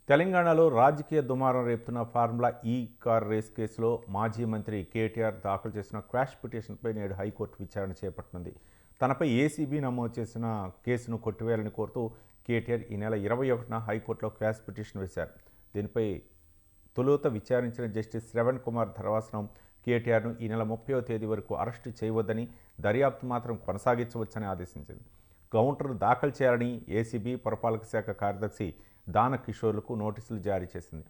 తెలంగాణలో రాజకీయ దుమారం రేపుతున్న ఫార్ములా ఈ కార్ రేస్ కేసులో మాజీ మంత్రి కేటీఆర్ దాఖలు చేసిన క్వాష్ పిటిషన్పై నేడు హైకోర్టు విచారణ చేపట్టనుంది. తనపై ఏసీబీ నమోదు చేసిన కేసును కొట్టివేయాలని కోరుతూ కేటీఆర్ ఈ నెల 21న హైకోర్టులో క్వాష్ పిటిషన్ వేశారు. దీనిపై తొలుత విచారించిన జస్టిస్ శ్రవణ్ కుమార్ ధర్మాసనం కేటీఆర్ను ఈ నెల 30వ తేదీ వరకు అరెస్టు చేయవద్దని, దర్యాప్తు మాత్రం కొనసాగించవచ్చని ఆదేశించింది. కౌంటర్ దాఖలు చేయాలని ఏసీబీ పురపాలక శాఖ కార్యదర్శి దాన కిషోర్లకు నోటీసులు జారీ చేసింది.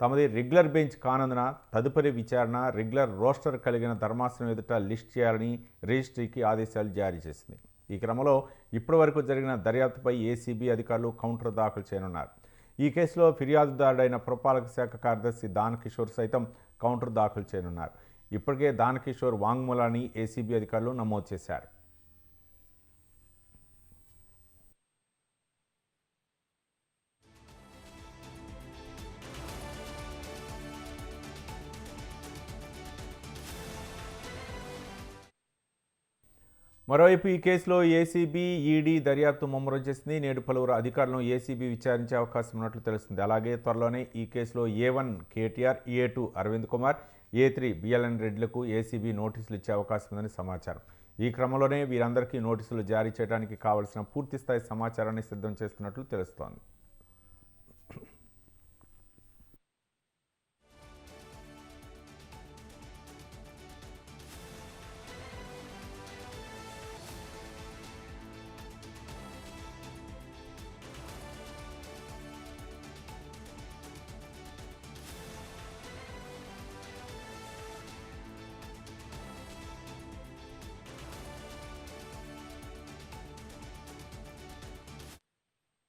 తమది రెగ్యులర్ బెంచ్ కానందున తదుపరి విచారణ రెగ్యులర్ రోస్టర్ కలిగిన ధర్మాసనం ఎదుట లిస్ట్ చేయాలని రిజిస్ట్రీకి ఆదేశాలు జారీ చేసింది. ఈ క్రమంలో ఇప్పటివరకు జరిగిన దర్యాప్తుపై ఏసీబీ అధికారులు కౌంటర్ దాఖలు చేయనున్నారు. ఈ కేసులో ఫిర్యాదుదారుడైన పురపాలక శాఖ కార్యదర్శి దాన కిషోర్ సైతం కౌంటర్ దాఖలు చేయనున్నారు. ఇప్పటికే దాన కిషోర్ వాంగ్మూలాన్ని ఏసీబీ అధికారులు నమోదు చేశారు. మరోవైపు ఈ కేసులో ఏసీబీ, ఈడీ దర్యాప్తు ముమ్మరం చేసింది. నేడు పలువురు అధికారులను ఏసీబీ విచారించే అవకాశం ఉన్నట్లు తెలుస్తుంది. అలాగే త్వరలోనే ఈ కేసులో A1 KTR, A2 Arvind Kumar, A3 BLN రెడ్డిలకు ఏసీబీ నోటీసులు ఇచ్చే అవకాశం ఉందని సమాచారం. ఈ క్రమంలోనే వీరందరికీ నోటీసులు జారీ చేయడానికి కావలసిన పూర్తిస్థాయి సమాచారాన్ని సిద్ధం చేస్తున్నట్లు తెలుస్తోంది.